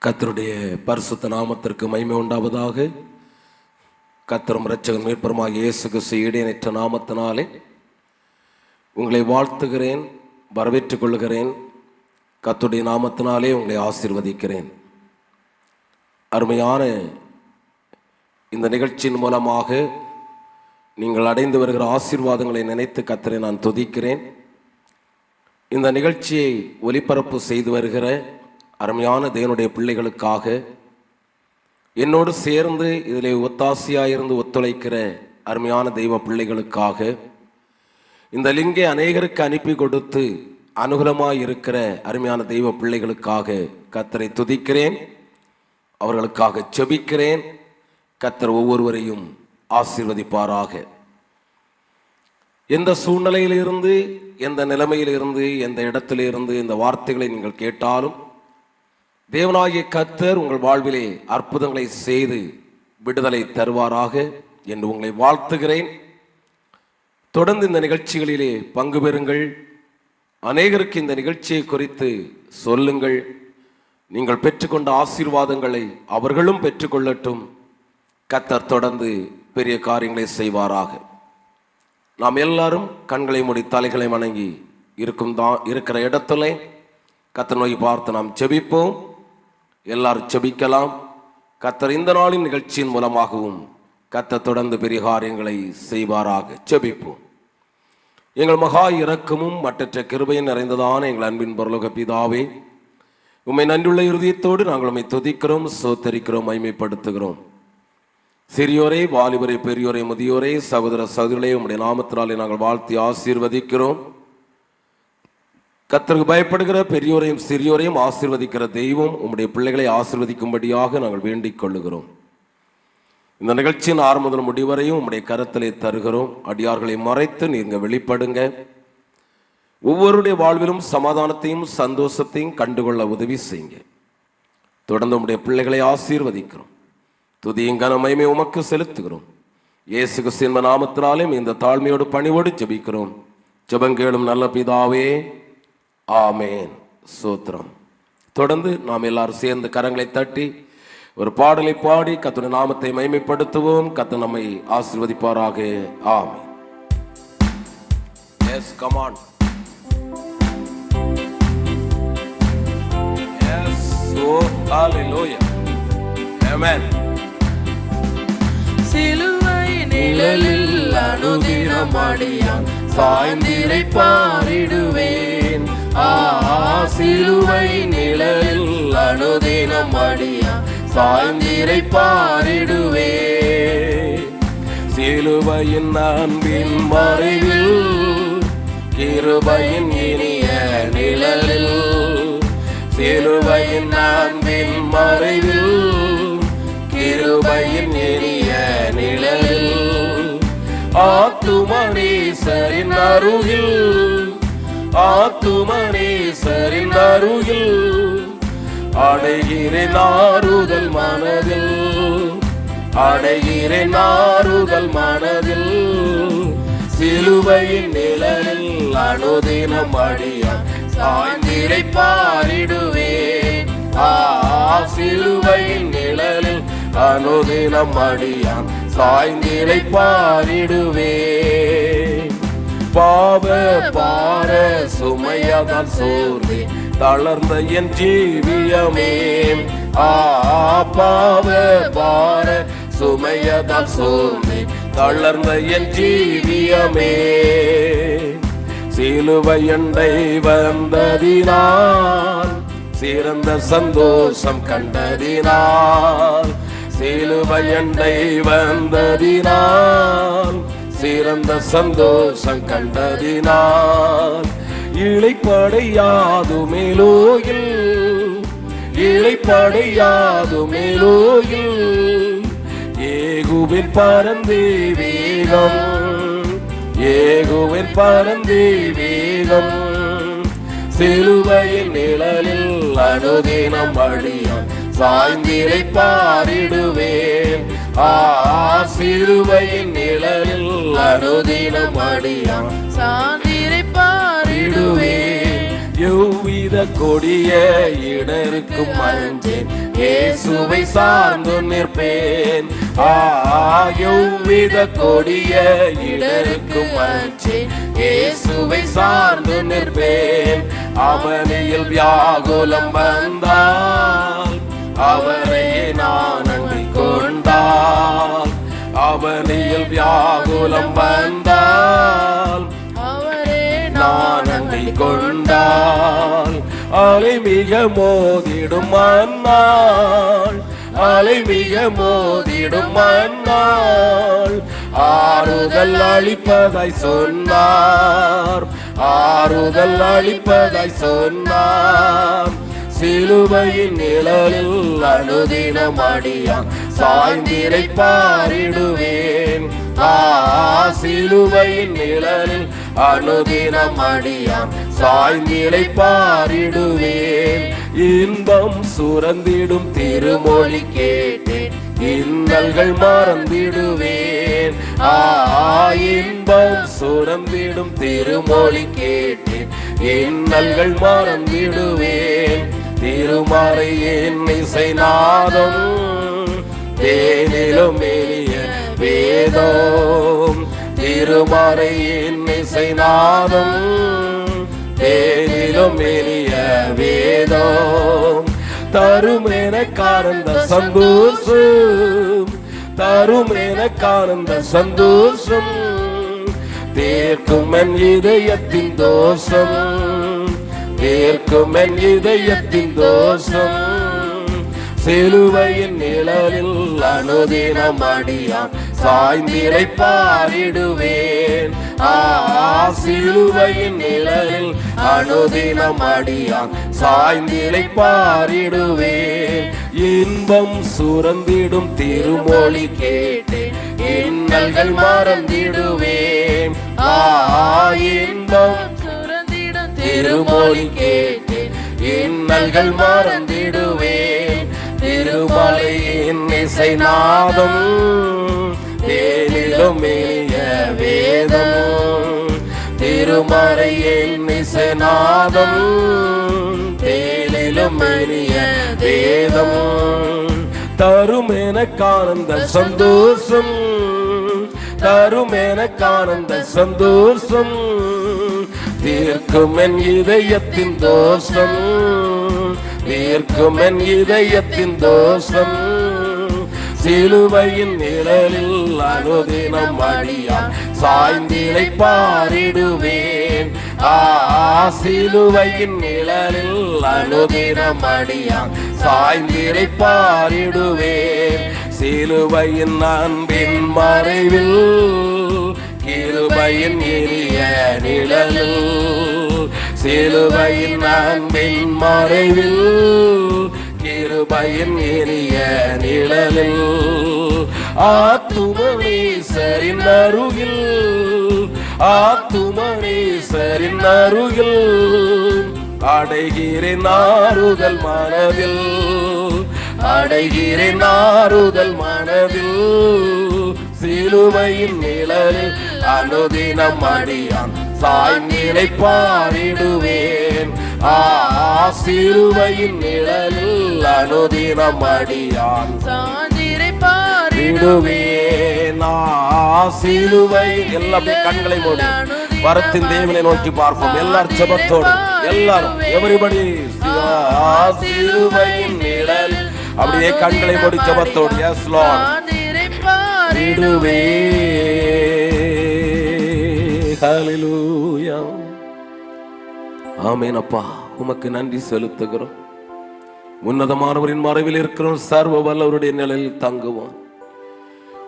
கர்த்தருடைய பரிசுத்த நாமத்திற்கு மகிமை உண்டாவதாக. கர்த்தரும் இரட்சகரும் மீட்பருமாகிய இயேசு கிறிஸ்து இடையற்ற நாமத்தினாலே உங்களை வாழ்த்துகிறேன், வரவேற்றுக் கொள்கிறேன். கர்த்தருடைய நாமத்தினாலே உங்களை ஆசீர்வதிக்கிறேன். அருமையான இந்த நிகழ்ச்சியின் மூலமாக நீங்கள் அடைந்து வருகிற ஆசீர்வாதங்களை நினைத்து கர்த்தரை நான் துதிக்கிறேன். இந்த நிகழ்ச்சியை ஒலிபரப்பு செய்து வருகிற அருமையான தேவனுடைய பிள்ளைகளுக்காக, என்னோடு சேர்ந்து இதில் ஒத்தாசையாயிருந்து ஒத்துழைக்கிற அருமையான தெய்வ பிள்ளைகளுக்காக, இந்த லிங்கை அநேகருக்கு அனுப்பி கொடுத்து அனுகூலமாக இருக்கிற அருமையான தெய்வ பிள்ளைகளுக்காக கர்த்தரை துதிக்கிறேன், அவர்களுக்காக செபிக்கிறேன். கர்த்தர் ஒவ்வொருவரையும் ஆசீர்வதிப்பாராக. எந்த சூழ்நிலையிலிருந்து, எந்த நிலைமையிலிருந்து, எந்த இடத்திலிருந்து இந்த வார்த்தைகளை நீங்கள் கேட்டாலும் தேவனாகிய கர்த்தர் உங்கள் வாழ்விலே அற்புதங்களை செய்து விடுதலை தருவாராக என்று உங்களை வாழ்த்துகிறேன். தொடர்ந்து இந்த நிகழ்ச்சிகளிலே பங்கு பெறுங்கள். அநேகருக்கு இந்த நிகழ்ச்சியை குறித்து சொல்லுங்கள். நீங்கள் பெற்றுக்கொண்ட ஆசீர்வாதங்களை அவர்களும் பெற்றுக்கொள்ளட்டும். கர்த்தர் தொடர்ந்து பெரிய காரியங்களை செய்வாராக. நாம் எல்லாரும் கண்களை மூடி தலைகளை வணங்கி இருக்கிற இடத்துல கர்த்தர் நோக்கி பார்த்து நாம் செபிப்போம். எல்லாரும் செபிக்கலாம். கர்த்தர் இந்த நாளின் நிகழ்ச்சியின் மூலமாகவும் கர்த்தர் தொடர்ந்து பெரிய காரியங்களை செய்வாராக. செபிப்போம். எங்கள் மகா இரக்கமும் மற்றற்ற கிருபையும் நிறைந்ததான எங்கள் அன்பின் பரலோக பிதாவே, உம்மை நன்றியுள்ள இருதயத்தோடு நாங்கள் உம்மை துதிக்கிறோம், ஸ்தோத்தரிக்கிறோம், மகிமைப்படுத்துகிறோம். சிறியோரே, வாலிபரே, பெரியோரே, முதியோரே, சகோதர சகோதரிகளே, உம்முடைய நாமத்தினாலே நாங்கள் வாழ்த்தி ஆசீர்வதிக்கிறோம். கர்த்தருக்கு பயப்படுகிற பெரியோரையும் சிறியோரையும் ஆசீர்வதிக்கிற தெய்வம் உம்முடைய பிள்ளைகளை ஆசீர்வதிக்கும்படியாக நாங்கள் வேண்டிக் கொள்ளுகிறோம். இந்த நிகழ்ச்சியின் ஆரம்ப முதல் முடிவரையும் உம்முடைய கரத்திலே தருகிறோம். அடியார்களை மறைத்து நீங்க வெளிப்படுங்க. ஒவ்வொருடைய வாழ்விலும் சமாதானத்தையும் சந்தோஷத்தையும் கண்டுகொள்ள உதவி செய்யுங்க. தொடர்ந்து உம்முடைய பிள்ளைகளை ஆசீர்வதிக்கிறோம். துதியும் கன மகிமை உமக்கு செலுத்துகிறோம். இயேசு கிறிஸ்துவின் நாமத்தினாலும் இந்த தாழ்மையோடு பணிவோடு ஜெபிக்கிறோம். ஜெபங்கேளும் நல்ல பிதாவே, ஆமேன். சோத்திரம். தொடர்ந்து நாம் எல்லாரும் சேர்ந்து கரங்களை தட்டி ஒரு பாடலை பாடி கர்த்தருடைய நாமத்தை மகிமைப்படுத்துவோம். கர்த்தர் நம்மை ஆசீர்வதிப்பாராக. ஆமேன். Yes, come on. Yes, oh hallelujah. Amen. சிலுவை நிழலில் அனுதினம் அடியான் சாய்ந்திரை பாரிடுவேன். சிலுவை நிழலில் அனுதினம் அடியான் சாய்ந்திரை பாரிடுவேன். சிலுவையின் அன்பின் மறைவில் கிருபையின் இனிய நிழலில், சிலுவையின் அன்பின் மறைவில் கிருபையின் இனிய நிழலில், ஆத்துமனேசரின் அருகில், ஆத்துமனேசரின் அருகில் அடைகிறேன் ஆறுதல் மனதில், அடைகிறேன் ஆறுதல் மனதில். சிலுவையின் நிழலில் அனுதினம் அடியான் சாய்ந்திரை பாரிடுவேன். சிலுவையின் நிழலில் அனுதினம் அடியான் சாய்ந்திரை பாரிடுவேன். பாவ பார சுமையாதான் சோர்ந்தே தளர்ந்த என் ஜீவியமே, பாவ பார சுமையாதான் சோர்ந்தே தளர்ந்த என் ஜீவியமே. சிலுவையண்டை வந்ததினால் சிறந்த சந்தோஷம் கண்டதினால், சிலுவையண்டை வந்ததினால் சிறந்த சந்தோஷம் கண்டதினால், இளைப்படையாது மேலோயில், இளைப்படையாது மேலோயில் ஏகுவின் பரந்தே வேகம், ஏகுவின் பரந்தே வேகம். சிலுவையின் நிழலில் அனுதினம் அடியான் சாய்ந்திரை பாரிடுவேன். சிலுவையின் நிழலில் அனுதினம் அடியான் சாய்ந்திரை பாரிடுவேன். எவ்வித கொடிய இடருக்கும் அஞ்சேன், இயேசுவை சார்ந்து நிற்பேன். எவ்வித கொடிய இடருக்கும் அஞ்சேன், இயேசுவை சார்ந்து நிற்பேன். அவனில் வியாகுலம் வந்தால் அவரையே நான் அண்டிக் கொண்டால், அவனில் வியாகுலம் வந்தால் நான் அண்டிக் கொண்டால், அலை மிக மோதிடும் மன்னாள், அலை மிக மோதிடும் மன்னாள், ஆறுதல் அளிப்பதாய் சொன்னார், ஆறுதல் அளிப்பதாய் சொன்னார். சிலுவையின் நிழலில் அனுதினம் அடியான் சாய்ந்திரை பாரிடுவேன். சிலுவையின் நிழலில் அனுதினம் அடியான் சாய்ந்திரை பாரிடுவேன். இன்பம் சுரந்திடும் திருமொழி கேட்டேன், இன்னல்கள் மறந்திடுவேன். இன்பம் சுரந்திடும் திருமொழி கேட்டேன், இன்னல்கள் மறந்திடுவேன். திருமறை என் இசைநாதம், தேனிலும் இனிய வேதம். திருமறை என் இசைநாதம், தேனிலும் இனிய வேதம். தரும் எனக்கானந்த சந்தோஷம், தரும் எனக்கானந்த சந்தோஷம். தீர்க்கும் என் இதயத்தின் தோஷம், தீர்க்கும் என் இதயத்தின் தோஷம். சிலுவையின் நிழலில் அனுதினம் அடியான் சாய்ந்திரை பாரிடுவேன். சிலுவையின் நிழலில் அனுதினம் அடியான் சாய்ந்திரை பாரிடுவேன். இன்பம் சுரந்திடும் திருமொழி கேட்டேன், இன்னல்கள் மறந்திடுவேன். இன்பம் சுரந்திடும் திருமொழி கேட்டேன், இன்னல்கள் மறந்திடுவேன். திருமலையின் இசைநாதம், தேனிலும் இனிய வேதம். திருமறையின் இசைநாதம், தேனிலும் இனிய வேதம். தரும் எனக்கானந்த சந்தோஷம், தரும் எனக்கானந்த சந்தோஷம். தீர்க்கும் என் இதயத்தின் தோஷம், தீர்க்கும் என் இதயத்தின் தோஷம். சிலுவையின் நிழலில் அனுதினம் அடியான் சாய்ந்திரை பாரிடுவேன். சிலுவையின் நிழலில் அனுதினம் அடியான் சாய்ந்திரை பாரிடுவேன். சிலுவையின் அன்பின் மறைவில் கிருபையின் இனிய நிழலில், சிலுவையின் அன்பின் மறைவில் கிருபையின் இனிய நிழலில். ஆத்துமனீசரின் அருகில், ஆத்துமனீசரின் அருகில் அடைகிறேன் ஆறுதல் மனதில், அடைகிறேன் ஆறுதல் மனதில். சிலுவையின் நிழலில் அனுதினம் அடியான் சாய்ந்திரை பாரிடுவேன். சிலுவையின் நிழலில் அனுதினம் அடியான் சாய்ந்திரை பாரிடுவேன். சிலுவை எல்லாமே கண்களை மூடி வரத்தின் தேவனை நோக்கி பார்ப்போம். எல்லாரும் ஜெபத்தோடு, எல்லாரும் எவரிபடி சிலுவையின் நிழல் அப்படியே கண்களை மூடி ஜெபத்தோடு. எஸ் லார்ட், ஹல்லேலூயா. ஆமென். அப்பா, உமக்கு நன்றி செலுத்துகிறோம். உன்னதமானவரின் மறைவில் இருக்கிறோம், சர்வ வல்லவருடைய நிழலில் தங்குவோம்.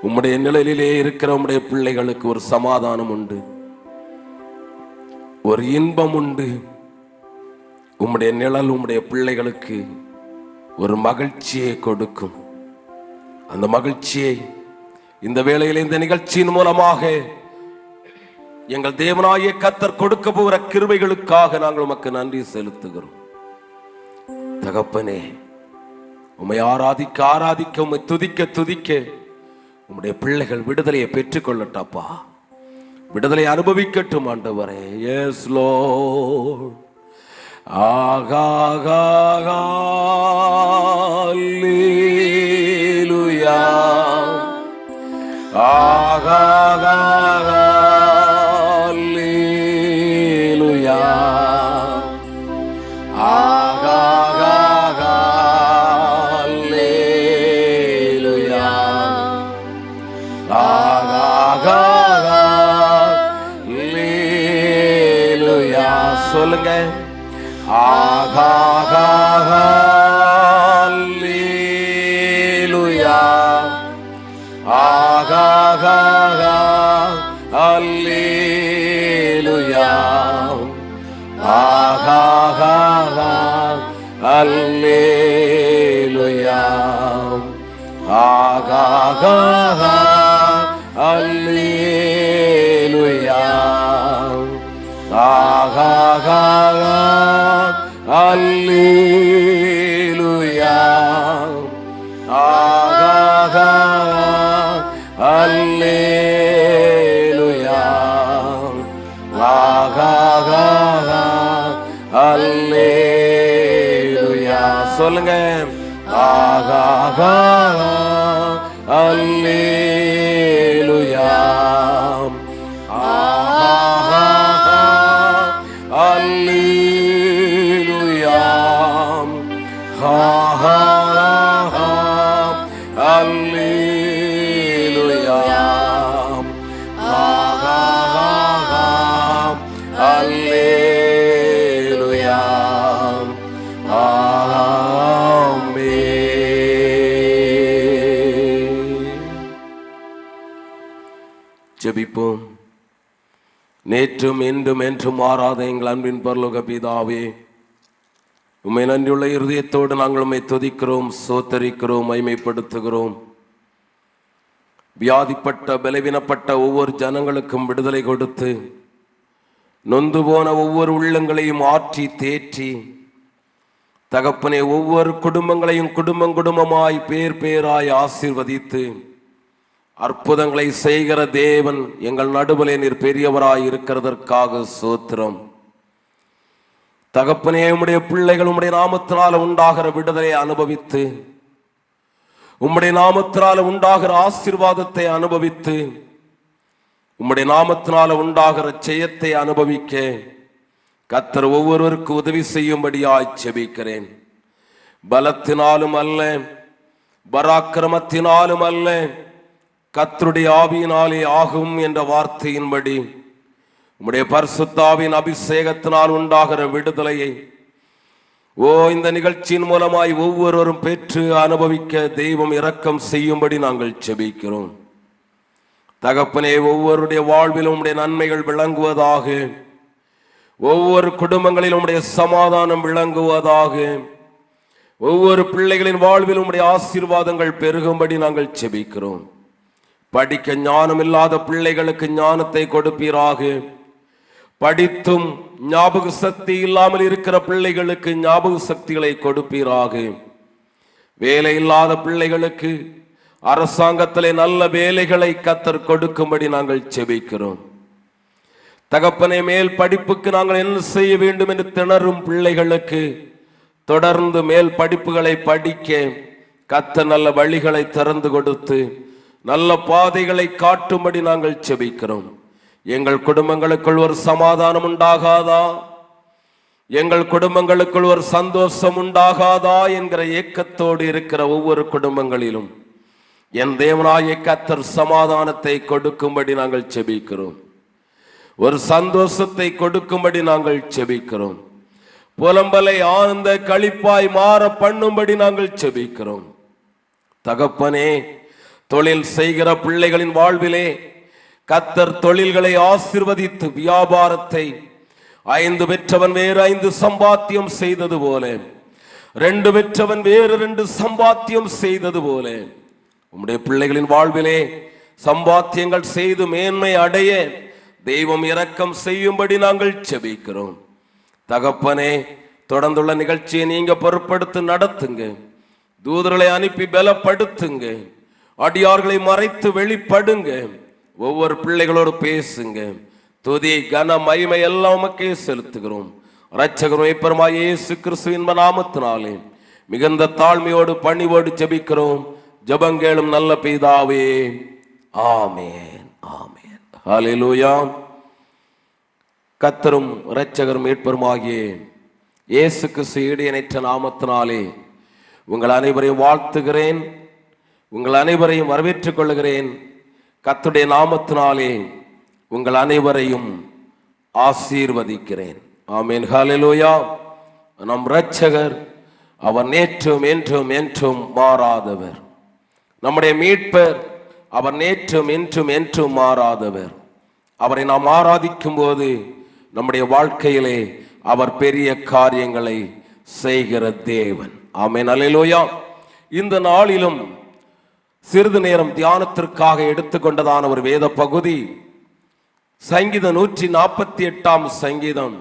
உம்முடைய நிழலிலே இருக்கிற உம்முடைய பிள்ளைகளுக்கு ஒரு சமாதானம் உண்டு, ஒரு இன்பம் உண்டு. உம்முடைய நிழல் உம்முடைய பிள்ளைகளுக்கு ஒரு மகிழ்ச்சியை கொடுக்கும். அந்த மகிழ்ச்சியை இந்த வேளையில் இந்த நிகழ்ச்சியின் மூலமாக எங்கள் தேவனாகிய கர்த்தர் கொடுக்க போகிற கிருபைகளுக்காக நாங்கள் உமக்கு நன்றி செலுத்துகிறோம். தகப்பனே, உம்மை ஆராதிக்க ஆராதிக்க, உம்மை துதிக்க துதிக்க உம்முடைய பிள்ளைகள் விடுதலையை பெற்றுக்கொள்ளட்டாப்பா, விடுதலை அனுபவிக்கட்டும் ஆண்டவரே. எஸ் லார்ட், ஆகாகா அல்லேலூயா ஆகாகா அல்லேலூயா ஆகாகா அல்லேலூயா ஆகாகா அல்லேலூயா சொல்லுங்க. ஆகாகா அல்லேலூயா ஆகாகா அல்லேலூயா ஆகாகா அல்லேலூயா ஆகாகா அல்லேலூயா ஆகாகா அல்லேலூயா ஆகாகா அல்லேலூயா ஆகாகா அல்லேலூயா சொல்லுங்க. ஆகாகா அல்லேலூயா ஆகாகா அல்லேலூயா ஆகாகா அல்லேலூயா ஆகாகா அல்லேலூயா ஆமென். ஜெபிப்போம். நேற்றும் இன்றும் என்றும் மாறாத எங்கள் அன்பின் பரலோக பிதாவே, உம்மை நன்றியுள்ள இருதயத்தோடு நாங்கள் உம்மை துதிக்கிறோம், சோத்தரிக்கிறோம், மகிமைப்படுத்துகிறோம். வியாதிப்பட்ட பலவீனப்பட்ட ஒவ்வொரு ஜனங்களுக்கும் விடுதலை கொடுத்து, நொந்து போன ஒவ்வொரு உள்ளங்களையும் ஆற்றி தேற்றி, தகப்பனே ஒவ்வொரு குடும்பங்களையும் குடும்பமாய் பேர் பேராய் ஆசீர்வதித்து அற்புதங்களை செய்கிற தேவன் எங்கள் நடுவிலே நீர் பெரியவராய் இருக்கிறதற்காக சோத்திரம். தகப்பனே, உம்முடைய பிள்ளைகள் உம்முடைய நாமத்தினால உண்டாகிற விடுதலை அனுபவித்து, உம்முடைய நாமத்தினால உண்டாகிற ஆசீர்வாதத்தை அனுபவித்து, உம்முடைய நாமத்தினால உண்டாகிற ஜெயத்தை அனுபவிக்க கர்த்தர் ஒவ்வொருவருக்கு உதவி செய்யும்படியாய் ஜெபிக்கிறேன். பலத்தினாலும் அல்ல, பராக்கிரமத்தினாலும் அல்ல, கர்த்தருடைய ஆவியினாலே ஆகும் என்ற வார்த்தையின்படி உம்முடைய பரிசுத்தாவின் அபிஷேகத்தினால் உண்டாகிற விடுதலையை இந்த நிகழ்ச்சியின் மூலமாய் ஒவ்வொருவரும் பெற்று அனுபவிக்க தெய்வம் இரக்கம் செய்யும்படி நாங்கள் ஜெபிக்கிறோம். தகப்பனே, ஒவ்வொருடைய வாழ்விலும் உம்முடைய நன்மைகள் விளங்குவதாக, ஒவ்வொரு குடும்பங்களிலும் உம்முடைய சமாதானம் விளங்குவதாக, ஒவ்வொரு பிள்ளைகளின் வாழ்விலும் உம்முடைய ஆசீர்வாதங்கள் பெருகும்படி நாங்கள் ஜெபிக்கிறோம். படிக்க ஞானம் இல்லாத பிள்ளைகளுக்கு ஞானத்தை கொடுப்பீராக. படித்தும் ஞாபக சக்தி இல்லாமல் இருக்கிற பிள்ளைகளுக்கு ஞாபக சக்திகளை கொடுப்பீராக. வேலை இல்லாத பிள்ளைகளுக்கு அரசாங்கத்திலே நல்ல வேலைகளை கர்த்தர் கொடுக்கும்படி நாங்கள் ஜெபிக்கிறோம். தகப்பனே, மேல் படிப்புக்கு நாங்கள் என்ன செய்ய வேண்டும் என்று திணறும் பிள்ளைகளுக்கு தொடர்ந்து மேல் படிப்புகளை படிக்க கர்த்தர் நல்ல வழிகளை திறந்து கொடுத்து நல்ல பாதைகளை காட்டும்படி நாங்கள் ஜெபிக்கிறோம். எங்கள் குடும்பங்களுக்குள் ஒரு சமாதானம் உண்டாகாதா, எங்கள் குடும்பங்களுக்குள் ஒரு சந்தோஷம் உண்டாகாதா என்கிற ஏக்கத்தோடு இருக்கிற ஒவ்வொரு குடும்பங்களிலும் என் தேவனாகிய கர்த்தர் சமாதானத்தை கொடுக்கும்படி நாங்கள் ஜெபிக்கிறோம். ஒரு சந்தோஷத்தை கொடுக்கும்படி நாங்கள் ஜெபிக்கிறோம். புலம்பலை ஆனந்த களிப்பாய் மாற பண்ணும்படி நாங்கள் ஜெபிக்கிறோம். தகப்பனே, தொழில் செய்கிற பிள்ளைகளின் வாழ்விலே கர்த்தர் தொழில்களை ஆசீர்வதித்து வியாபாரத்தை 5 பெற்றவன் வேறு 5 சம்பாத்தியம் செய்தது போல, 2 பெற்றவன் வேறு 2 சம்பாத்தியம் செய்தது போல உம்முடைய பிள்ளைகளின் வாழ்விலே சம்பாத்தியங்கள் செய்து மேன்மை அடைய தெய்வம் இரக்கம் செய்யும்படி நாங்கள் ஜெபிக்கிறோம். தகப்பனே, தொடர்ந்துள்ள நிகழ்ச்சியை நீங்க பொறுப்படுத்தி நடத்துங்க. தூதர்களை அனுப்பி பலப்படுத்துங்க. அடியார்களை மறைத்து வெளிப்படுங்க. ஒவ்வொரு பிள்ளைகளோடு பேசுங்க. துதி கன மகிமை எல்லாம் உமக்கே செலுத்துகிறோம். இரட்சகரும் மீட்பருமாகிய இயேசு கிறிஸ்துவின் நாமத்தினாலே மிகுந்த தாழ்மையோடு பணிவோடு ஜெபிக்கிறோம். ஜெபங்கேளும் நல்ல பிதாவே, ஆமென், ஆமென். ஹல்லேலூயா. கர்த்தரும் இரட்சகரும் மீட்பருமாகிய இயேசு கிறிஸ்து இடையற்ற நாமத்தினாலே உங்கள் அனைவரையும் வாழ்த்துகிறேன், உங்கள் அனைவரையும் வரவேற்றுக் கொள்கிறேன். கர்த்தருடைய நாமத்தினாலே உங்கள் அனைவரையும் ஆசீர்வதிக்கிறேன். ஆமென். ஹல்லேலூயா. நம் இரட்சகர் அவர் நேற்றும் என்றும் என்றும் மாறாதவர். நம்முடைய மீட்பர் அவர் நேற்றும் என்றும் என்றும் மாறாதவர். அவரை நாம் ஆராதிக்கும் போது நம்முடைய வாழ்க்கையிலே அவர் பெரிய காரியங்களை செய்கிற தேவன். ஆமென். அல்லேலூயா. இந்த நாளிலும் சிறிது நேரம் தியானத்திற்காக எடுத்துக்கொண்டதான ஒரு வேத பகுதி சங்கீதம் 148 சங்கீதம்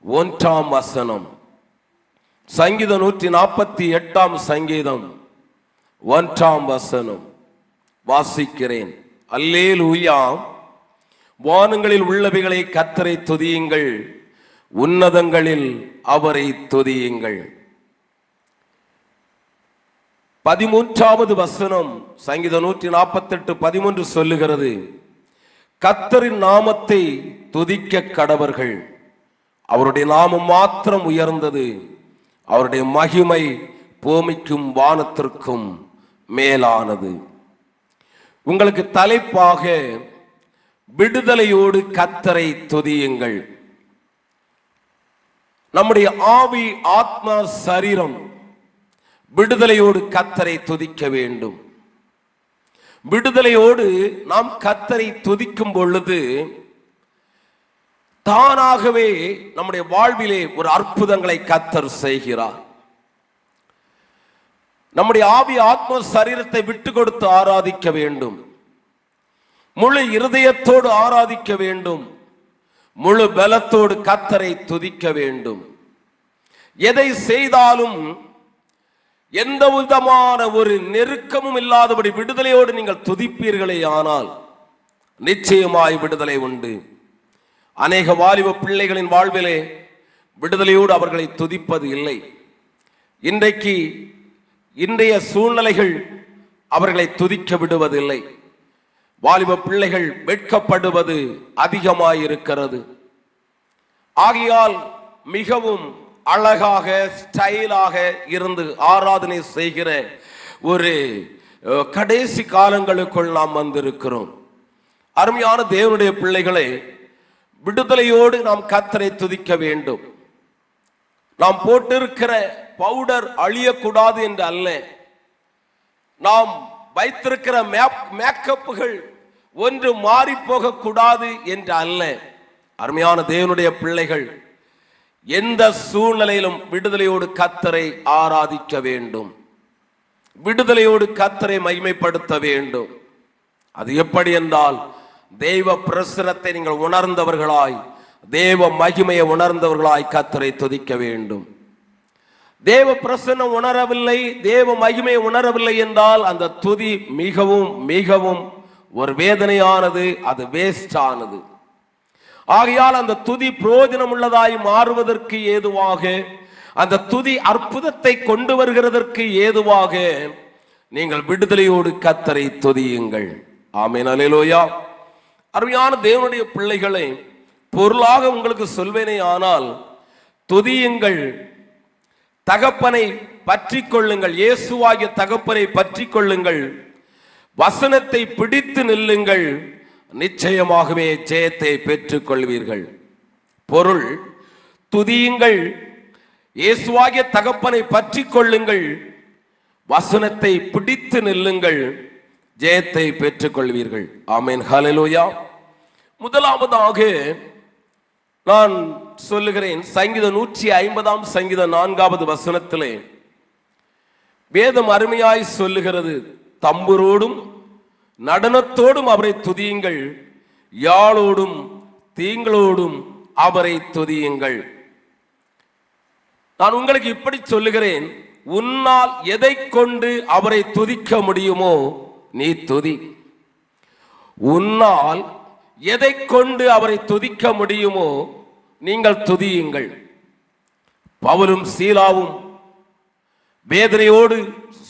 1 வசனம். சங்கீதம் 148 சங்கீதம் 1 வசனம் வாசிக்கிறேன். அல்லேலூயா. வானங்களில் உள்ளவைகளை கர்த்தரை துதியுங்கள், உன்னதங்களில் அவரை துதியுங்கள். 13வது வசனம் சங்கீதம் 148:13 சொல்லுகிறது, கர்த்தரின் நாமத்தை துதிக்க கடவர்கள், அவருடைய நாமம் மாத்திரம் உயர்ந்தது, அவருடைய மகிமை பூமிக்கும் வானத்திற்கும் மேலானது. உங்களுக்கு தலைப்பாக விடுதலையோடு கர்த்தரை துதியுங்கள். நம்முடைய ஆவி, ஆத்மா, சரீரம் விடுதலையோடு கர்த்தரை துதிக்க வேண்டும். விடுதலையோடு நாம் கர்த்தரை துதிக்கும் பொழுது தானாகவே நம்முடைய வாழ்விலே ஒரு அற்புதங்களை கர்த்தர் செய்கிறார். நம்முடைய ஆவி, ஆத்மா, சரீரத்தை விட்டு கொடுத்து ஆராதிக்க வேண்டும். முழு இருதயத்தோடு ஆராதிக்க வேண்டும். முழு பலத்தோடு கர்த்தரை துதிக்க வேண்டும். எதை செய்தாலும் எந்த விதமான ஒரு நெருக்கமும் இல்லாதபடி விடுதலையோடு நீங்கள் துதிப்பீர்களே ஆனால் நிச்சயமாய் விடுதலை உண்டு. அநேக வாலிப பிள்ளைகளின் வாழ்விலே விடுதலையோடு அவர்களை துதிப்பது இல்லை. இன்றைய சூழ்நிலைகள் அவர்களை துதிக்க விடுவதில்லை. வாலிப பிள்ளைகள் வெட்கப்படுவது அதிகமாயிருக்கிறது. ஆகையால் மிகவும் அழகாக, ஸ்டைலாக இருந்து ஆராதனை செய்கிற ஒரு கடைசி காலங்களுக்குள் நாம் வந்திருக்கிறோம். அருமையான தேவனுடைய பிள்ளைகளை, விடுதலையோடு நாம் கர்த்தரை துதிக்க வேண்டும். நாம் போட்டிருக்கிற பவுடர் அழியக்கூடாது என்று அல்ல, நாம் வைத்திருக்கிற மேக்கப்புகள் ஒன்று மாறி போக கூடாது என்று அல்ல. அருமையான தேவனுடைய பிள்ளைகள், எந்த சூழ்நிலையிலும் விடுதலையோடு கர்த்தரை ஆராதிக்க வேண்டும். விடுதலையோடு கர்த்தரை மகிமைப்படுத்த வேண்டும். அது எப்படி என்றால், தேவ பிரசன்னத்தை நீங்கள் உணர்ந்தவர்களாய், தேவ மகிமையை உணர்ந்தவர்களாய் கர்த்தரை துதிக்க வேண்டும். தேவ பிரசன்னம் உணரவில்லை, தேவ மகிமையை உணரவில்லை என்றால் அந்த துதி மிகவும் மிகவும் ஒரு வேதனையானது, அது வேஸ்ட் ஆனது. ஆகையால் அந்த துதி பிரயோஜனம் உள்ளதாய் மாறுவதற்கு ஏதுவாக, அந்த துதி அற்புதத்தை கொண்டு வருகிறதற்கு ஏதுவாக நீங்கள் விடுதலையோடு கர்த்தரை துதியுங்கள். ஆமென். அல்லேலூயா. அருமையான தேவனுடைய பிள்ளைகளை, பொருளாக உங்களுக்கு சொல்வேனே ஆனால், துதியுங்கள், தகப்பனை பற்றி கொள்ளுங்கள், இயேசுவாகிய தகப்பனை பற்றி கொள்ளுங்கள், வசனத்தை பிடித்து நில்லுங்கள், நிச்சயமாகவே ஜெயத்தை பெற்றுக் கொள்வீர்கள். பொருள், துதியுங்கள், இயேசுவாகிய தகப்பனை பற்றி கொள்ளுங்கள், வசனத்தை பிடித்து நில்லுங்கள், ஜெயத்தை பெற்றுக் கொள்வீர்கள். ஆமென். ஹல்லேலூயா. முதலாவதாக நான் சொல்லுகிறேன், சங்கீதம் 150 சங்கீதம் 4வது வசனத்திலே வேதம் அருமையாய் சொல்லுகிறது, தம்புரோடும் நடனத்தோடும் அவரை துதியுங்கள், யாழோடும் தீங்களோடும் அவரை துதியுங்கள். நான் உங்களுக்கு இப்படி சொல்லுகிறேன், உன்னால் எதை கொண்டு அவரை துதிக்க முடியுமோ நீ துதி. உன்னால் எதை கொண்டு அவரை துதிக்க முடியுமோ நீங்கள் துதியுங்கள். பவுலும் சீலாவும் வேதனையோடு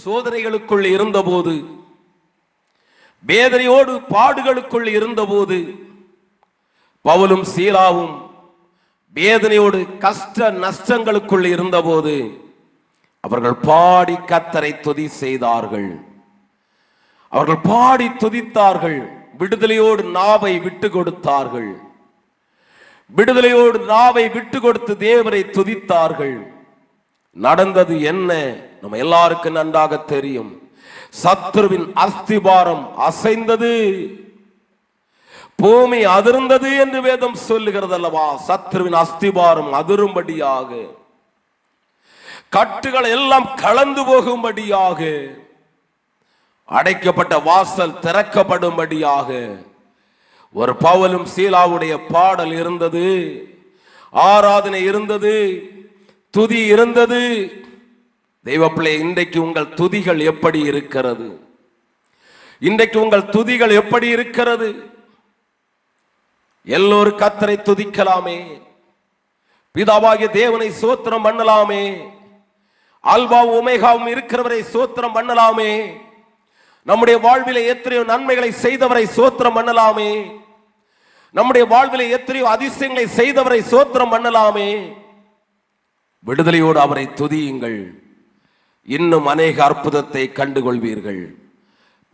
சோதனைகளுக்குள் இருந்தபோது, வேதனையோடு பாடுகளுக்குள் இருந்தபோது, பவுலும் சீலாவும் வேதனையோடு கஷ்ட நஷ்டங்களுக்குள் இருந்தபோது அவர்கள் பாடி கர்த்தரை துதி செய்தார்கள். அவர்கள் பாடி துதித்தார்கள். விடுதலையோடு நாவை விட்டு கொடுத்தார்கள். விடுதலையோடு நாவை விட்டு கொடுத்து தேவரை துதித்தார்கள். நடந்தது என்ன நம்ம எல்லாருக்கும் நன்றாக தெரியும். சத்துருவின் அஸ்திபாரம் அசைந்தது, பூமி அதிர்ந்தது என்று வேதம் சொல்லுகிறது அல்லவா? சத்துருவின் அஸ்திபாரம் அதிரும்படியாக, கட்டுகள் எல்லாம் கலந்து போகும்படியாக, அடைக்கப்பட்ட வாசல் திறக்கப்படும்படியாக ஒரு பவுலும் சீலாவுடைய பாடல் இருந்தது, ஆராதனை இருந்தது, துதி இருந்தது. தெய்வப்பிள்ளை, இன்றைக்கு உங்கள் துதிகள் எப்படி இருக்கிறது? இன்றைக்கு உங்கள் துதிகள் எப்படி இருக்கிறது? எல்லோரும் கர்த்தரை துதிக்கலாமே, பிதாவாகிய தேவனை ஸ்தோத்திரம் பண்ணலாமே, அல்பாவும் ஒமேகாவும் இருக்கிறவரை ஸ்தோத்திரம் பண்ணலாமே, நம்முடைய வாழ்விலே எத்தனையோ நன்மைகளை செய்தவரை ஸ்தோத்திரம் பண்ணலாமே, நம்முடைய வாழ்விலே எத்தனையோ அதிசயங்களை செய்தவரை ஸ்தோத்திரம் பண்ணலாமே. விடுதலையோடு அவரை துதியுங்கள், இன்னும் அநேக அற்புதத்தை கண்டுகொள்வீர்கள்.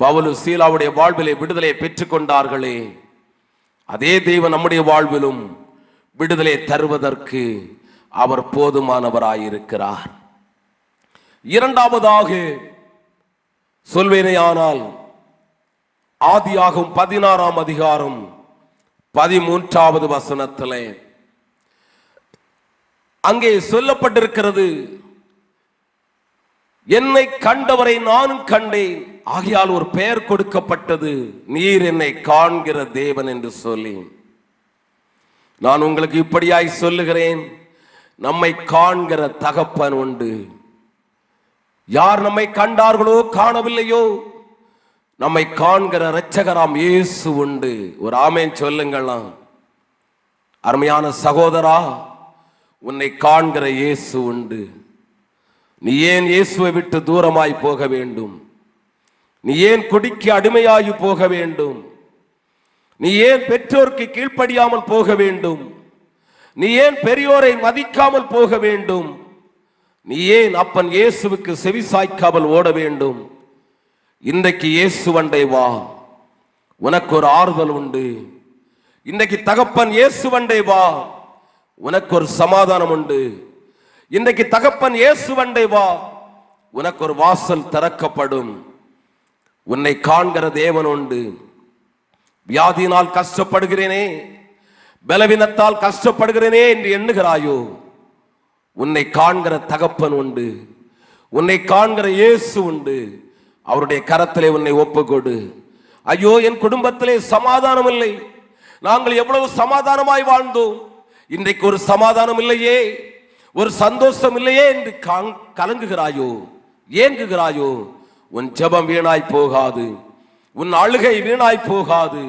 பவுல் சீலாவுடைய வாழ்விலே விடுதலை பெற்றுக் கொண்டார்களே, அதே தெய்வம் நம்முடைய வாழ்விலும் விடுதலை தருவதற்கு அவர் போதுமானவராயிருக்கிறார். இரண்டாவதாக சொல்வேனேயானால், ஆதியாகமம் 16ஆம் அதிகாரம் 13வது வசனத்திலே அங்கே சொல்லப்பட்டிருக்கிறது, என்னை கண்டவரை நானும் கண்டேன், ஆகையால் ஒரு பெயர் கொடுக்கப்பட்டது, நீர் என்னை காண்கிற தேவன் என்று சொல்லி. நான் உங்களுக்கு இப்படியாய் சொல்லுகிறேன், நம்மை காண்கிற தகப்பன் உண்டு. யார் நம்மை கண்டார்களோ காணவில்லையோ, நம்மை காண்கிற இரட்சகராம் இயேசு உண்டு. ஒரு ஆமென் சொல்லுங்களாம். அருமையான சகோதரா, உன்னை காண்கிற இயேசு உண்டு. நீ ஏன் இயேசுவை விட்டு தூரமாய் போக வேண்டும்? நீ ஏன் குடிக்கு அடிமையாய் போக வேண்டும்? நீ ஏன் பெற்றோருக்கு கீழ்ப்படியாமல் போக வேண்டும்? நீ ஏன் பெரியோரை மதிக்காமல் போக வேண்டும்? நீ ஏன் அப்பன் இயேசுவுக்கு செவிசாய்க்காமல் ஓட வேண்டும்? இன்றைக்கு இயேசுவண்டை வா, உனக்கு ஒரு ஆறுதல் உண்டு. இன்றைக்கு தகப்பன் இயேசுவண்டை வா, உனக்கு ஒரு சமாதானம் உண்டு. இன்றைக்கு தகப்பன் இயேசுவண்டை வா, உனக்கு ஒரு வாசல் திறக்கப்படும். உன்னை காண்கிற தேவன் உண்டு. வியாதியினால் கஷ்டப்படுகிறேனே, பலவீனத்தால் கஷ்டப்படுகிறேனே என்று எண்ணுகிறாயோ, உன்னை காண்கிற தகப்பன் உண்டு. உன்னை காண்கிற இயேசு உண்டு. அவருடைய கரத்திலே உன்னை ஒப்புக்கொடு. ஐயோ, என் குடும்பத்திலே சமாதானம் இல்லை, நாங்கள் எவ்வளவு சமாதானமாய் வாழ்ந்தோம், இன்றைக்கு ஒரு சமாதானம் இல்லையே, ஒரு சந்தோஷம் இல்லையே என்று கலங்குகிறாயோ, ஏங்குகிறாயோ, உன் ஜெபம் வீணாய் போகாது, உன் அழுகை வீணாய் போகாது,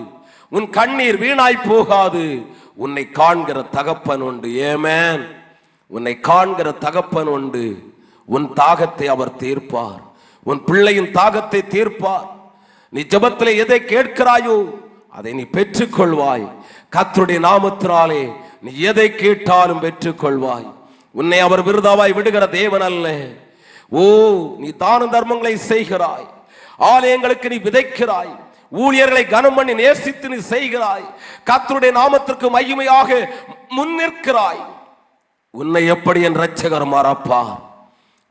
உன் கண்ணீர் வீணாய் போகாது. உன்னை காண்கிற தகப்பன் உண்டு. ஆமென். உன்னை காண்கிற தகப்பன் உண்டு. உன் தாகத்தை அவர் தீர்ப்பார். உன் பிள்ளையின் தாகத்தை தீர்ப்பார். நீ ஜெபத்திலே எதை கேட்கிறாயோ அதை நீ பெற்றுக்கொள்வாய். கர்த்தருடைய நாமத்தினாலே நீ எதை கேட்டாலும் பெற்றுக்கொள்வாய். உன்னை அவர் விருதாவாய் விடுகிற தேவன் அல்ல. ஓ, நீ தான தர்மங்களை செய்கிறாய், ஆலயங்களுக்கு நீ விதைக்கிறாய், ஊழியர்களை கனம் பண்ணி நேசித்து நீ செய்கிறாய், கர்த்தருடைய நாமத்திற்கு மகிமையாக முன்னிற்கிறாய். உன்னை எப்படி என் இரட்சகர் மறப்பார்?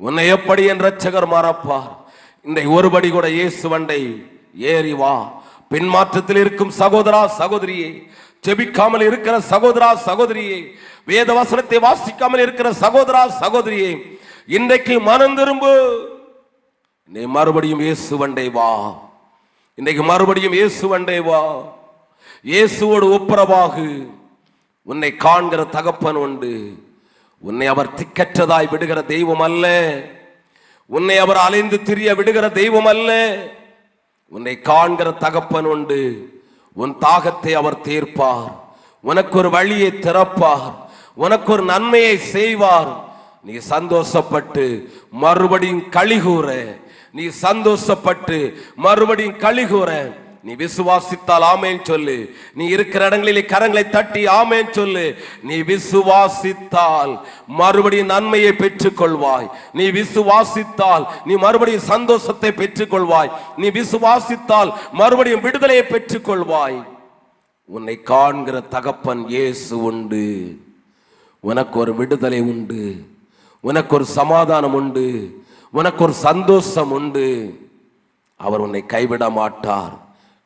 உன்னை எப்படி என் இரட்சகர் மறப்பார்? இந்த ஒருபடி கூட இயேசுவண்டை ஏறி வா. பின்மாற்றத்தில் இருக்கும் சகோதரா சகோதரியே, ஜெபிக்காமல் இருக்கிற சகோதரா சகோதரியே, வேத வசனத்தை வாசிக்காமல் இருக்கிற சகோதரா சகோதரியே, இன்றைக்கு மனம் திரும்பு. நீ மறுபடியும் இயேசுவண்டை வா. இன்றைக்கு மறுபடியும் இயேசுவண்டை வா. இயேசுவோடு ஒப்புரவாகு. உன்னை காண்கிற தகப்பன் உண்டு. உன்னை அவர் திக்கற்றதாய் விடுகிற தெய்வம் அல்ல. உன்னை அவர் அலைந்து திரிய விடுகிற தெய்வம் அல்ல. உன்னை காண்கிற தகப்பன் உண்டு. உன் தாகத்தை அவர் தீர்ப்பார். உனக்கு ஒரு வழியை திறப்பார். உனக்கு ஒரு நன்மையை செய்வார். நீ சந்தோஷப்பட்டு மறுபடியும் களிகூற, நீ சந்தோஷப்பட்டு மறுபடியும் களிகூற. நீ விசுவாசித்தால் ஆமேன் சொல்லு. நீ இருக்கிற இடங்களிலே கரங்களை தட்டி ஆமேன் சொல்லு. நீ விசுவாசித்தால் மறுபடியும் நன்மையை பெற்றுக்கொள்வாய். நீ விசுவாசித்தால் நீ மறுபடியும் சந்தோஷத்தை பெற்றுக்கொள்வாய். நீ விசுவாசித்தால் மறுபடியும் விடுதலையை பெற்றுக்கொள்வாய். உன்னை காண்கிற தகப்பன் இயேசு உண்டு. உனக்கு ஒரு விடுதலை உண்டு, உனக்கு ஒரு சமாதானம் உண்டு, உனக்கு ஒரு சந்தோஷம் உண்டு. அவர் உன்னை கைவிட மாட்டார்.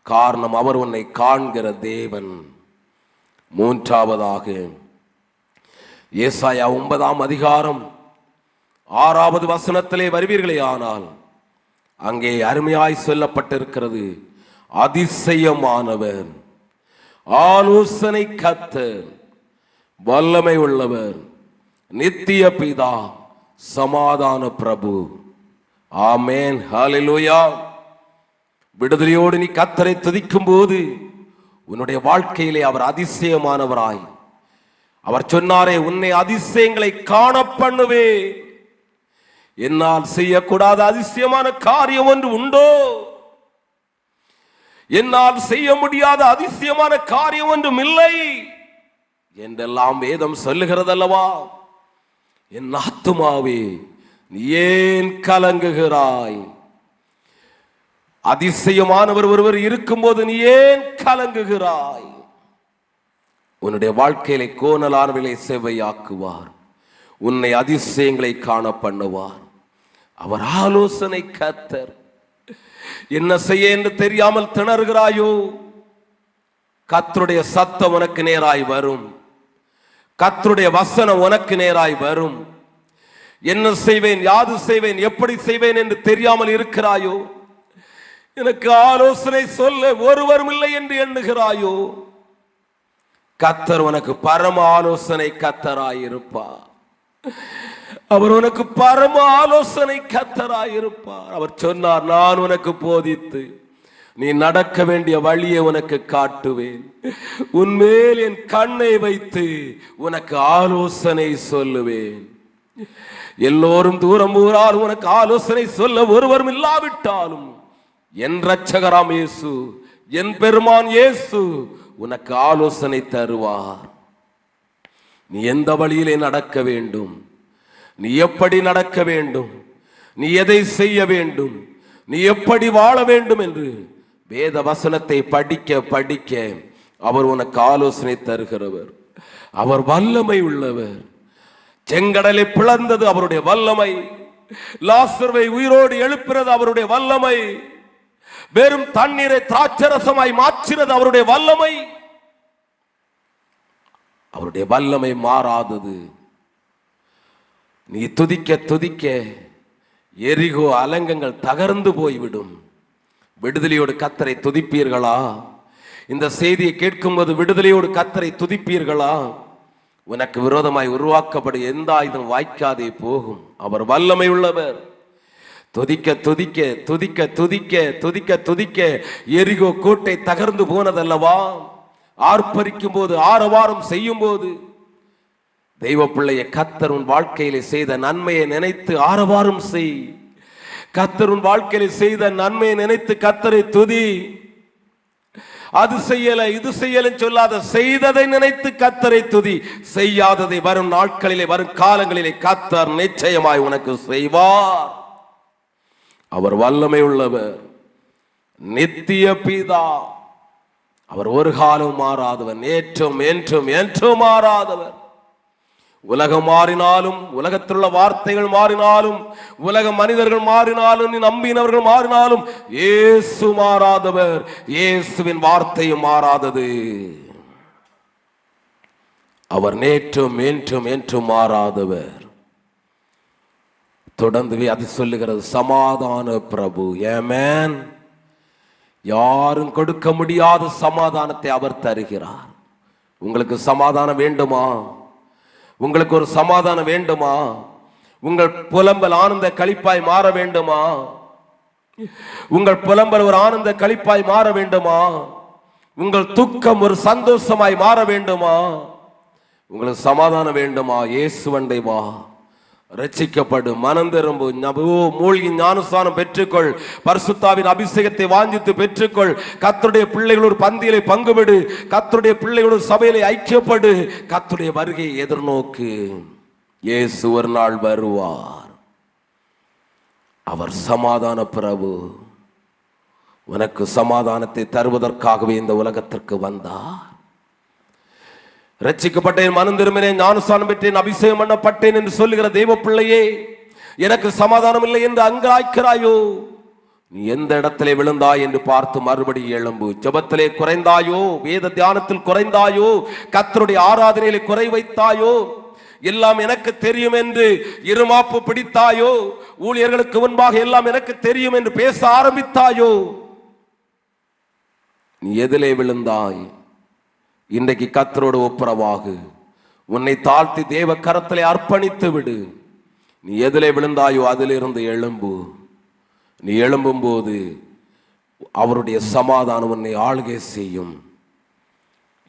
காரணம், அவர் உன்னை காண்கிற தேவன். மூன்றாவதாக ஏசாயா 9ஆம் அதிகாரம் 6வது வசனத்திலே வருவீர்களே ஆனால் அங்கே அருமையாய் சொல்லப்பட்டிருக்கிறது, அதிசயமானவர், ஆலோசனை கர்த்தர், வல்லமை உள்ளவர், நித்திய பிதா, சமாதான பிரபு. ஆமென், ஹல்லேலூயா. விடுதலையோடு நீ கர்த்தரை துதிக்கும் போது உன்னுடைய வாழ்க்கையிலே அவர் அதிசயமானவராய், அவர் சொன்னாரே, உன்னை அதிசயங்களை காண பண்ணுவே. என்னால் செய்யக்கூடாத அதிசயமான காரியம் ஒன்று உண்டோ? என்னால் செய்ய முடியாத அதிசயமான காரியம் ஒன்றும் இல்லை என்றெல்லாம் வேதம் சொல்லுகிறதல்லவா? என் ஆத்துமாவே நீ ஏன் கலங்குகிறாய்? அதிசயமானவர் ஒருவர் இருக்கும்போது நீ ஏன் கலங்குகிறாய்? உன்னுடைய வாழ்க்கையிலே கோணலானவர்களை செவ்வையாக்குவார், உன்னை அதிசயங்களை காண பண்ணுவார். அவர் ஆலோசனை கர்த்தர். என்ன செய்ய என்று தெரியாமல் திணறுகிறாயோ? கர்த்தருடைய சத்தம் உனக்கு நேராய் வரும், கர்த்தருடைய வசனம் உனக்கு நேராய் வரும். என்ன செய்வேன், யாது செய்வேன், எப்படி செய்வேன் என்று தெரியாமல் இருக்கிறாயோ? எனக்கு ஆலோசனை சொல்ல ஒருவரும் இல்லை என்று எண்ணுகிறாயோ? கர்த்தர் உனக்கு பரம ஆலோசனை கர்த்தராயிருப்பார். அவர் உனக்கு பரம ஆலோசனை கர்த்தராயிருப்பார். அவர் சொன்னார், நான் உனக்கு போதித்து நீ நடக்க வேண்டிய வழியை உனக்கு காட்டுவேன், உன்மேல் என் கண்ணை வைத்து உனக்கு ஆலோசனை சொல்லுவேன். எல்லோரும் தூரம் ஊரால் உனக்கு ஆலோசனை சொல்ல ஒருவரும் இல்லாவிட்டாலும் என் இரட்சகராம் இயேசு, என் பெருமான் இயேசு உனக்கு ஆலோசனை தருவார். நீ எந்த வழியிலே நடக்க வேண்டும், நீ எப்படி நடக்க வேண்டும், நீ எதை செய்ய வேண்டும், நீ எப்படி வாழ வேண்டும் என்று வேத வசனத்தை படிக்க படிக்க அவர் உனக்கு ஆலோசனை தருகிறவர். அவர் வல்லமை உள்ளவர். செங்கடலை பிளந்தது அவருடைய வல்லமை, லாசருவை உயிரோடு எழுப்பினது அவருடைய வல்லமை, வெறும் தண்ணீரை திராட்சரசமாய் மாற்றினது அவருடைய வல்லமை. அவருடைய வல்லமை மாறாதது. நீ துதிக்க துதிக்க எரிகோ அலங்கங்கள் தகர்ந்து போய்விடும். விடுதலையோடு கர்த்தரை துதிப்பீர்களா? இந்த செய்தியை கேட்கும்போது விடுதலையோடு கர்த்தரை துதிப்பீர்களா? உனக்கு விரோதமாய் உருவாக்கப்படும் எந்த ஆயுதம் வாய்க்காதே போகும். அவர் வல்லமை உள்ளவர். துதிக்க துதிக்க துதிக்க துதிக்க துதிக்க துதிக்க எரிகோ கோட்டை தகர்ந்து போனதல்லவா? ஆர்ப்பரிக்கும் போது, ஆரவாரம் செய்யும் போது, தெய்வ பிள்ளைய கர்த்தர் உன் வாழ்க்கையிலே செய்த நன்மையை நினைத்து ஆரவாரம் செய். கர்த்தர் உன் வாழ்க்கையிலே செய்த நன்மையை நினைத்து கர்த்தரை துதி. அது செய்யல இது செய்யலன்னு சொல்லாத, செய்ததை நினைத்து கர்த்தரை துதி. செய்யாததை வரும் நாட்களிலே, வரும் காலங்களிலே கர்த்தர் நிச்சயமாய் உனக்கு செய்வார். அவர் வல்லமை உள்ளவர், நித்திய பிதா. அவர் ஒரு காலம் மாறாதவர், நேற்றும் என்றும் என்றும் மாறாதவர். உலகம் மாறினாலும், உலகத்தில் உள்ள வார்த்தைகள் மாறினாலும், உலக மனிதர்கள் மாறினாலும், நீ நம்பினவர்கள் மாறினாலும், இயேசு மாறாதவர். இயேசுவின் வார்த்தையும் மாறாதது. அவர் நேற்றும் என்றும் என்றும் மாறாதவர். தொடர்ந்து அது சொல்லுகிறது, சமாதான பிரபு. ஆமென். யாரும் கொடுக்க முடியாத சமாதானத்தை அவர் தருகிறார். உங்களுக்கு சமாதானம் வேண்டுமா? உங்களுக்கு ஒரு சமாதானம் வேண்டுமா? உங்கள் புலம்பல் ஆனந்த களிப்பாய் மாற வேண்டுமா? உங்கள் புலம்பல் ஒரு ஆனந்த களிப்பாய் மாற வேண்டுமா? உங்கள் துக்கம் ஒரு சந்தோஷமாய் மாற வேண்டுமா? உங்களுக்கு சமாதானம் வேண்டுமா? இயேசுவண்டை வா. ரட்சிக்கப்படு, மனம் திரும்பு, மூழ்கி ஞானஸ்நானம் பெற்றுக்கொள், பரிசுத்தாவின் அபிஷேகத்தை வாஞ்சித்து பெற்றுக்கொள், கர்த்தருடைய பிள்ளைகளோடு பந்தியிலே பங்குபடு, கர்த்தருடைய பிள்ளைகளோடு சபையிலே ஐக்கியப்படு, கர்த்தருடைய வருகையை எதிர்நோக்கு. இயேசு ஒரு நாள் வருவார். அவர் சமாதான பிரபு. உனக்கு சமாதானத்தை தருவதற்காகவே இந்த உலகத்திற்கு வந்தார். ரட்சிக்கப்பட்டேன், மனம் திரும்பினேன், ஞானஸ்நானம் பெற்றேன், அபிஷேகம் பண்ணப்பட்டேன் என்று சொல்லுகிற தெய்வ பிள்ளையே, எனக்கு சமாதானம் இல்லை என்று அங்கலாய்க்கிறாயோ? நீ எந்த இடத்திலே விழுந்தாய் என்று பார்த்து மறுபடியும் எழும்பு. ஜெபத்திலே குறைந்தாயோ? வேத தியானத்தில் குறைந்தாயோ? கர்த்தருடைய ஆராதனையிலே குறை வைத்தாயோ? எல்லாம் எனக்கு தெரியும் என்று இருமாப்பு பிடித்தாயோ? ஊழியர்களுக்கு முன்பாக எல்லாம் எனக்கு தெரியும் என்று பேச ஆரம்பித்தாயோ? நீ எதிலே விழுந்தாய்? இன்றைக்கு கர்த்தரோடு ஒப்புரவாகு. உன்னை தாழ்த்தி தேவ கரத்திலே அர்ப்பணித்து விடு. நீ எதிலே விழுந்தாயோ அதிலிருந்து எழும்பு. நீ எழும்பும் போது அவருடைய சமாதானம் உன்னை ஆளுகை செய்யும்.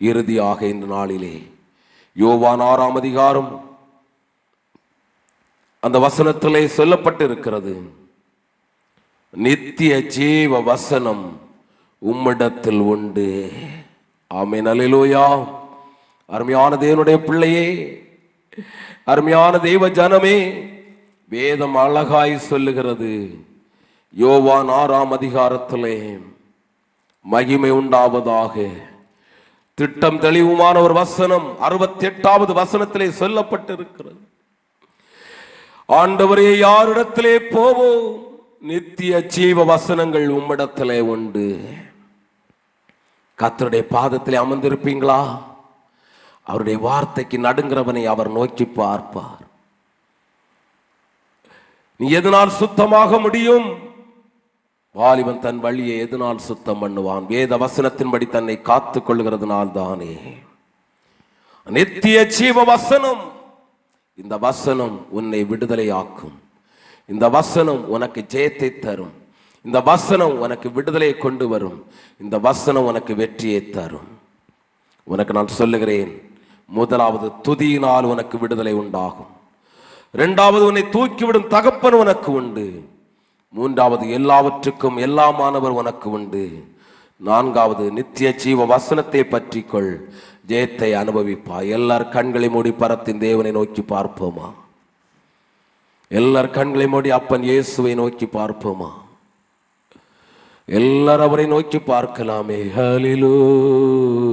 இறுதியாக இந்த நாளிலே யோவான் 6ஆம் அதிகாரம் அந்த வசனத்திலே சொல்லப்பட்டிருக்கிறது, நித்திய ஜீவ வசனம் உம்மிடத்தில் உண்டு. ஆமென், அல்லேலூயா. அருமையான தேவனுடைய பிள்ளையே, அருமையான தெய்வ ஜனமே, வேதம் அழகாய் சொல்லுகிறது. யோவான் 6ஆம் அதிகாரத்திலே மகிமை உண்டாவதாக திட்டம் தெளிவுமான ஒரு வசனம் 68வது வசனத்திலே சொல்லப்பட்டிருக்கிறது. ஆண்டவரே, யாரிடத்திலே போவோம்? நித்திய ஜீவ வசனங்கள் உம்மிடத்திலே உண்டு. கர்த்தருடைய பாதத்திலே அமர்ந்திருப்பீங்களா? அவருடைய வார்த்தைக்கு நடுங்கிறவனை அவர் நோக்கி பார்ப்பார். நீ எதனால் சுத்தமாக முடியும்? வாலிபன் தன் வழியை எதனால் சுத்தம் பண்ணுவான்? வேத வசனத்தின்படி தன்னை காத்துக் கொள்கிறதுனால் தானே. நித்திய ஜீவ வசனம், இந்த வசனம் உன்னை விடுதலையாக்கும். இந்த வசனம் உனக்கு ஜெயத்தை தரும். இந்த வசனம் உனக்கு விடுதலையை கொண்டு வரும். இந்த வசனம் உனக்கு வெற்றியை தரும். உனக்கு நான் சொல்லுகிறேன், முதலாவது துதியினால் உனக்கு விடுதலை உண்டாகும். இரண்டாவது, உன்னை தூக்கிவிடும் தகப்பன் உனக்கு உண்டு. மூன்றாவது, எல்லாவற்றுக்கும் எல்லாமானவர் உனக்கு உண்டு. நான்காவது, நித்திய ஜீவ வசனத்தை பற்றிக்கொள், ஜெயத்தை அனுபவிப்பாய். எல்லார் கண்களை மூடி பரத்தின் தேவனை நோக்கி பார்ப்போமா? எல்லார் கண்களை மூடி அப்பன் இயேசுவை நோக்கி பார்ப்போமா? எல்லாரும் அவரை நோக்கி பார்க்கலாமே. ஹல்லேலூயா,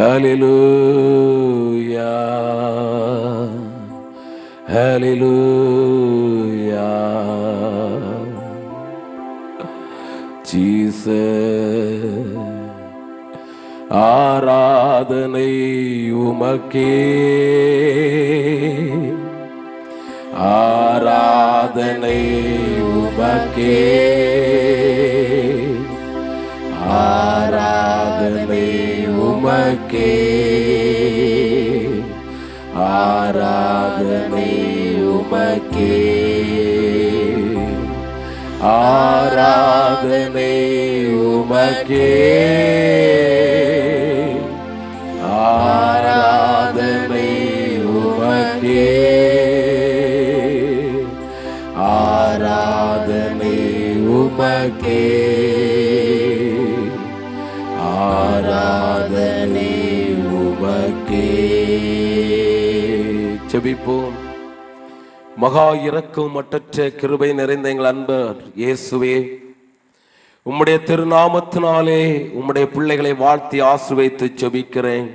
ஹல்லேலூயா, ஹல்லேலூயா. ஜீசஸ், ஆராதனை உமக்கே, ஆராதனை உமக்கே, ஆராதனை உமக்கே, ஆராதனை உமக்கே, ஆராதனை உமக்கே, ஆராதனை உமக்கே, ஆராதனை உமக்கே, ஆராதனை உமக்கே. ஜெபிப்போம். மகா இரக்கம் மட்டற்ற கிருபை நிறைந்த எங்கள் அன்பர் இயேசுவே, உம்முடைய திருநாமத்தினாலே உம்முடைய பிள்ளைகளை வாழ்த்தி ஆசீர்வதித்து ஜெபிக்கிறேன்.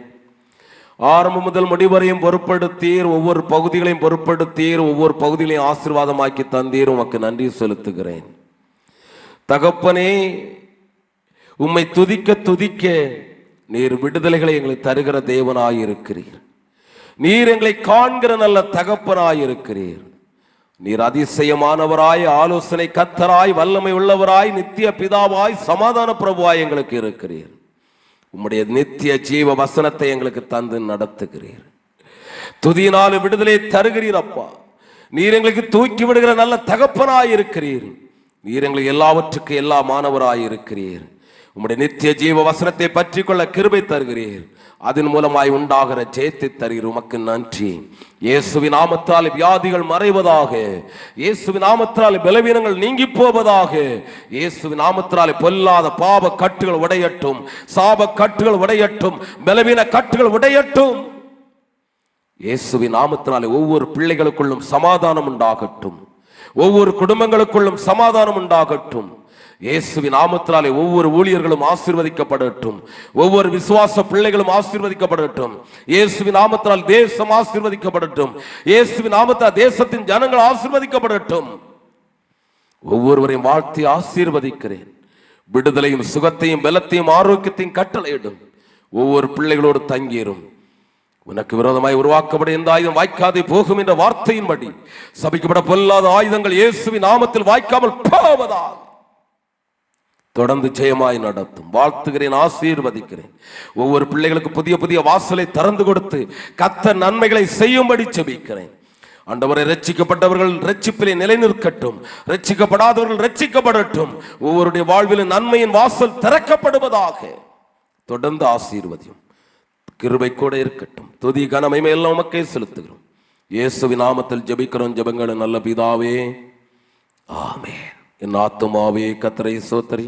ஆரம்பம் முதல் முடிவரையும் பொறுப்படுத்தீர், ஒவ்வொரு பகுதிகளையும் பொறுப்படுத்தீர், ஒவ்வொரு பகுதிகளையும் ஆசீர்வாதமாக்கி தந்தீர். உமக்கு நன்றி செலுத்துகிறேன். தகப்பனே, உம்மை துதிக்க துதிக்க நீர் விடுதலைகளை எங்களுக்கு தருகிற தேவனாயிருக்கிறீர். நீர் எங்களை காண்கிற நல்ல தகப்பனாயிருக்கிறீர். நீர் அதிசயமானவராய், ஆலோசனை கர்த்தராய், வல்லமை உள்ளவராய், நித்திய பிதாவாய், சமாதான பிரபுவாய் எங்களுக்கு இருக்கிறீர். உம்முடைய நித்திய ஜீவ வசனத்தை எங்களுக்கு தந்து நடத்துகிறீர். துதியினால விடுதலை தருகிறீர். அப்பா, நீர் எங்களுக்கு தூக்கி விடுகிற நல்ல தகப்பனாய் இருக்கிறீர். நீர் எங்களுக்கு எல்லாவற்றுக்கும் எல்லா மாணவராய் இருக்கிறீர். உம்முடைய நித்திய ஜீவ வசனத்தை பற்றி கொள்ள கிருபை தருகிறீர். அதன் மூலமாய் உண்டாகிற ஜெயத்தை தருகிறீர். உமக்கு நன்றி. இயேசுவின் நாமத்தால் வியாதிகள் மறைவதாக, இயேசுவின் நாமத்தால் பலவீனங்கள் நீங்கி போவதாக, இயேசுவின் நாமத்தால் பொல்லாத பாவ கட்டுகள் உடையட்டும், சாப கட்டுகள் உடையட்டும், பலவீன கட்டுகள் உடையட்டும். இயேசுவின் நாமத்தினாலே ஒவ்வொரு பிள்ளைகளுக்குள்ளும் சமாதானம் உண்டாகட்டும், ஒவ்வொரு குடும்பங்களுக்குள்ளும் சமாதானம் உண்டாகட்டும். இயேசுவின் நாமத்தினாலே ஒவ்வொரு ஊழியர்களும் ஆசீர்வதிக்கப்படட்டும், ஒவ்வொரு விசுவாச பிள்ளைகளும் ஆசீர்வதிக்கப்படட்டும். இயேசுவின் நாமத்தினால் தேசம் ஆசீர்வதிக்கப்படட்டும், இயேசுவின் நாமத்தால் தேசத்தின் ஜனங்கள் ஆசீர்வதிக்கப்படட்டும். ஒவ்வொருவரையும் வாழ்த்தி ஆசீர்வதிக்கிறேன். விடுதலையும் சுகத்தையும் பலத்தையும் ஆரோக்கியத்தையும் கட்டளையிடும். ஒவ்வொரு பிள்ளைகளோடு தங்கிரும். உனக்கு விரோதமாய் உருவாக்கப்படும் எந்த ஆயுதம் வாய்க்காதே போகும் என்ற வார்த்தையின்படி சபிக்கப்பட பொல்லாத ஆயுதங்கள் இயேசுவின் நாமத்தில் வாய்க்காமல் போவதால் தொடர்ந்து ஜெயமாய் நடத்தும். வாழ்த்துகிறேன், ஆசீர்வதிக்கிறேன். ஒவ்வொரு பிள்ளைகளுக்கு புதிய புதிய வாசலை திறந்து கொடுத்து கர்த்தர் நன்மைகளை செய்யும்படி ஜெபிக்கிறேன். ஆண்டவரை, ரட்சிக்கப்பட்டவர்கள் ரட்சிப்பிலே நிலைநிற்கட்டும், ரட்சிக்கப்படாதவர்கள் ரட்சிக்கப்படட்டும். ஒவ்வொருடைய வாழ்விலும் நன்மையின் வாசல் திறக்கப்படுவதாக. தொடர்ந்து ஆசீர்வதியும். கிருபை கூட இருக்கட்டும். துதி கனமை எல்லாம் உமக்கே செலுத்துகிறோம். இயேசுவின் நாமத்தில் ஜெபிக்கிறோம் ஜெபங்கள் நல்ல பிதாவே, ஆமென். என் ஆத்துமாவே கர்த்தரை சோத்தரி,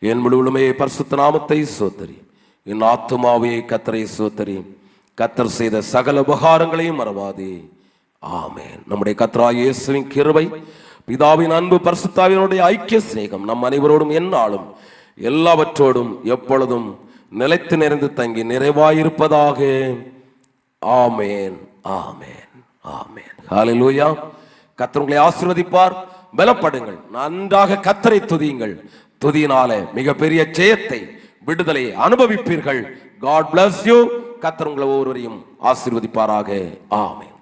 என் முழுவதுமே பரிசுத்த நாமத்தை சோத்தரி. என் ஆத்துமாவே கர்த்தரை சோத்தரி, கர்த்தர் செய்த சகல உபகாரங்களையும் மறவாதே. ஆமென். நம்முடைய கர்த்தராகிய இயேசுவின் கிருபை, பிதாவின் அன்பு, பரிசுத்தாவினுடைய ஐக்கிய சிநேகம் நம் அனைவரோடும் எந்நாளும் எல்லாவற்றோடும் எப்பொழுதும் நிலைத்து நிறைந்து தங்கி நிறைவாயிருப்பதாக. ஆமென், ஆமென், ஆமென். ஹல்லேலூயா. கர்த்தர் உங்களை ஆசீர்வதிப்பார். பலப்படுங்கள். நன்றாக கர்த்தரை துதியுங்கள். துதியினாலே மிகப்பெரிய ஜெயத்தை, விடுதலை அனுபவிப்பீர்கள். God bless you. கர்த்தர் உங்களை ஒவ்வொருவரையும் ஆசீர்வதிப்பாராக. ஆமென்.